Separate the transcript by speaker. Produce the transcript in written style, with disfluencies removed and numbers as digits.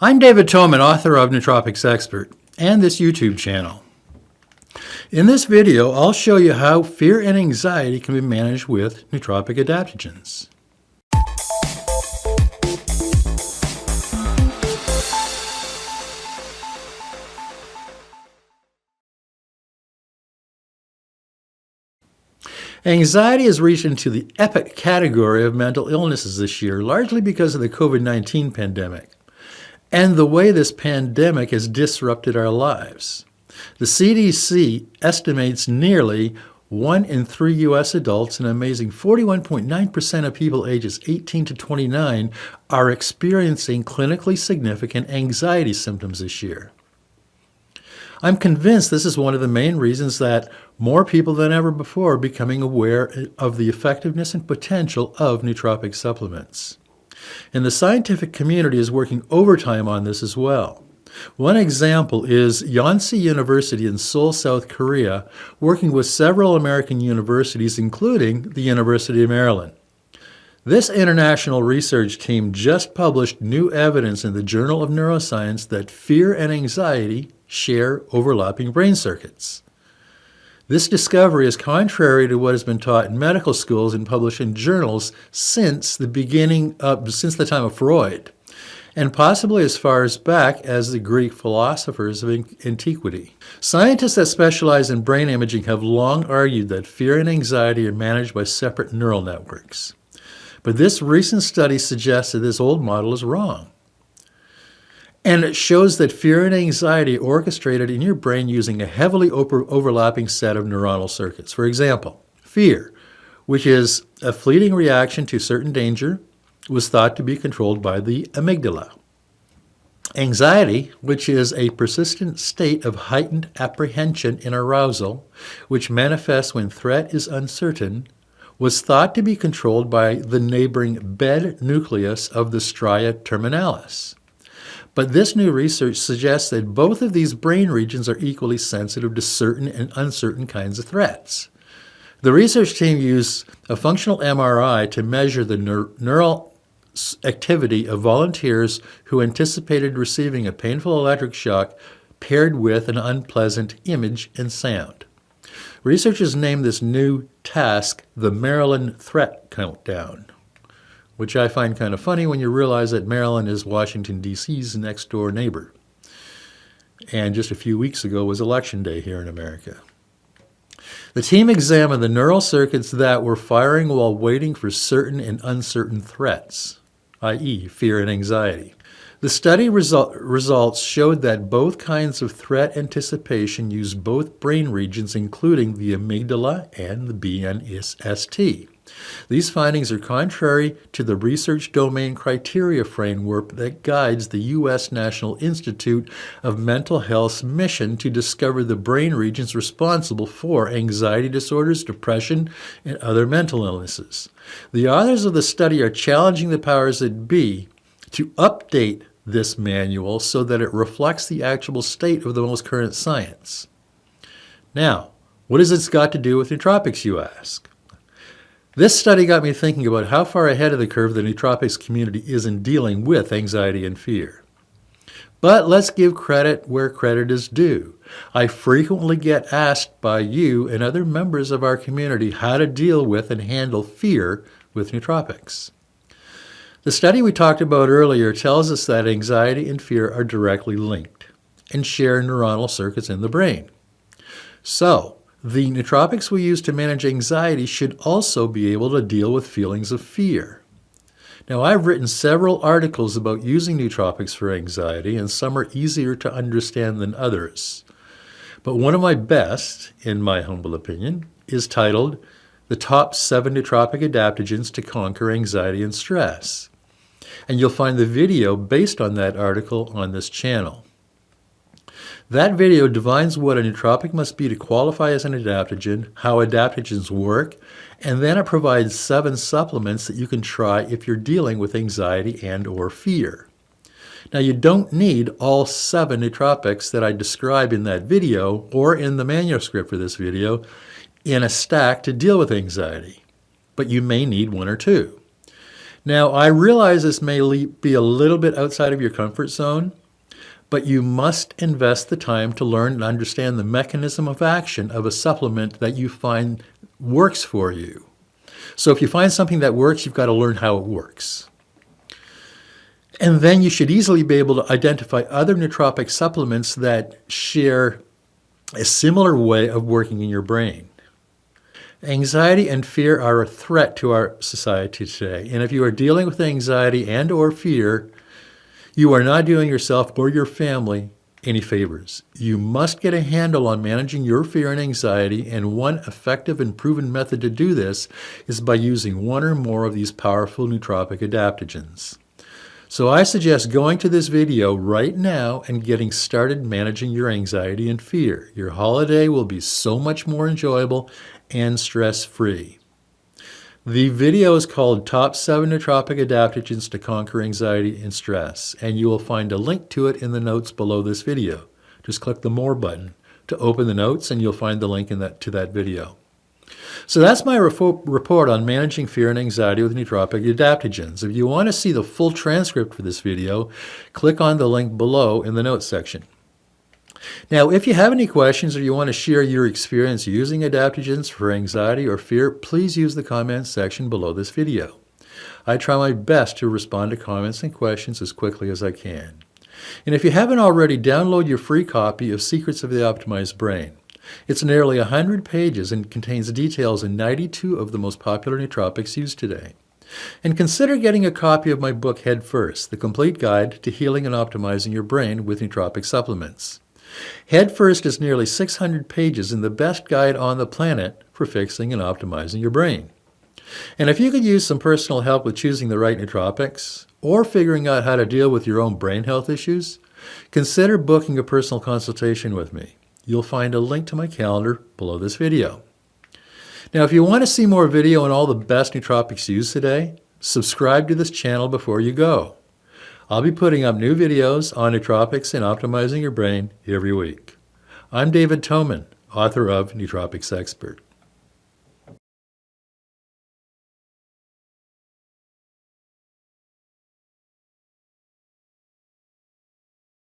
Speaker 1: I'm David Toman, author of Nootropics Expert, and this YouTube channel. In this video, I'll show you how fear and anxiety can be managed with nootropic adaptogens. Anxiety has reached into the epic category of mental illnesses this year, largely because of the COVID-19 pandemic and the way this pandemic has disrupted our lives. The CDC estimates nearly 1 in 3 U.S. adults, an amazing 41.9% of people ages 18 to 29, are experiencing clinically significant anxiety symptoms this year. I'm convinced this is one of the main reasons that more people than ever before are becoming aware of the effectiveness and potential of nootropic supplements. And the scientific community is working overtime on this as well. One example is Yonsei University in Seoul, South Korea, working with several American universities, including the University of Maryland. This international research team just published new evidence in the Journal of Neuroscience that fear and anxiety share overlapping brain circuits. This discovery is contrary to what has been taught in medical schools and published in journals since the time of Freud, and possibly as far back as the Greek philosophers of antiquity. Scientists that specialize in brain imaging have long argued that fear and anxiety are managed by separate neural networks. But this recent study suggests that this old model is wrong. And it shows that fear and anxiety are orchestrated in your brain using a heavily overlapping set of neuronal circuits. For example, fear, which is a fleeting reaction to certain danger, was thought to be controlled by the amygdala. Anxiety, which is a persistent state of heightened apprehension and arousal, which manifests when threat is uncertain, was thought to be controlled by the neighboring bed nucleus of the stria terminalis. But this new research suggests that both of these brain regions are equally sensitive to certain and uncertain kinds of threats. The research team used a functional MRI to measure the neural activity of volunteers who anticipated receiving a painful electric shock paired with an unpleasant image and sound. Researchers named this new task the Maryland Threat Countdown, which I find kind of funny when you realize that Maryland is Washington, D.C.'s next door neighbor. And just a few weeks ago was Election Day here in America. The team examined the neural circuits that were firing while waiting for certain and uncertain threats, i.e. fear and anxiety. The study results showed that both kinds of threat anticipation use both brain regions, including the amygdala and the BNST. These findings are contrary to the research domain criteria framework that guides the U.S. National Institute of Mental Health's mission to discover the brain regions responsible for anxiety disorders, depression, and other mental illnesses. The authors of the study are challenging the powers that be to update this manual so that it reflects the actual state of the most current science. Now, what has this got to do with nootropics, you ask? This study got me thinking about how far ahead of the curve the nootropics community is in dealing with anxiety and fear. But let's give credit where credit is due. I frequently get asked by you and other members of our community how to deal with and handle fear with nootropics. The study we talked about earlier tells us that anxiety and fear are directly linked and share neuronal circuits in the brain. So, the nootropics we use to manage anxiety should also be able to deal with feelings of fear. Now, I've written several articles about using nootropics for anxiety, and some are easier to understand than others. But one of my best, in my humble opinion, is titled The Top 7 Nootropic Adaptogens to Conquer Anxiety and Stress. And you'll find the video based on that article on this channel. That video defines what a nootropic must be to qualify as an adaptogen, how adaptogens work, and then it provides 7 supplements that you can try if you're dealing with anxiety and or fear. Now, you don't need all 7 nootropics that I describe in that video or in the manuscript for this video in a stack to deal with anxiety, but you may need 1 or 2. Now, I realize this may be a little bit outside of your comfort zone, but you must invest the time to learn and understand the mechanism of action of a supplement that you find works for you. So if you find something that works, you've got to learn how it works. And then you should easily be able to identify other nootropic supplements that share a similar way of working in your brain. Anxiety and fear are a threat to our society today. And if you are dealing with anxiety and or fear, you are not doing yourself or your family any favors. You must get a handle on managing your fear and anxiety, and one effective and proven method to do this is by using one or more of these powerful nootropic adaptogens. So I suggest going to this video right now and getting started managing your anxiety and fear. Your holiday will be so much more enjoyable and stress-free. The video is called Top 7 Nootropic Adaptogens to Conquer Anxiety and Stress, and you will find a link to it in the notes below this video. Just click the More button to open the notes, and you'll find the link to that video. So that's my report on managing fear and anxiety with nootropic adaptogens. If you want to see the full transcript for this video, click on the link below in the notes section. Now, if you have any questions or you want to share your experience using adaptogens for anxiety or fear, please use the comments section below this video. I try my best to respond to comments and questions as quickly as I can. And if you haven't already, download your free copy of Secrets of the Optimized Brain. It's nearly 100 pages and contains details in 92 of the most popular nootropics used today. And consider getting a copy of my book Head First, The Complete Guide to Healing and Optimizing Your Brain with Nootropic Supplements. Head First is nearly 600 pages and the best guide on the planet for fixing and optimizing your brain. And if you could use some personal help with choosing the right nootropics or figuring out how to deal with your own brain health issues, consider booking a personal consultation with me. You'll find a link to my calendar below this video. Now, if you want to see more video on all the best nootropics used today, subscribe to this channel before you go. I'll be putting up new videos on nootropics and optimizing your brain every week. I'm David Toman, author of Nootropics Expert.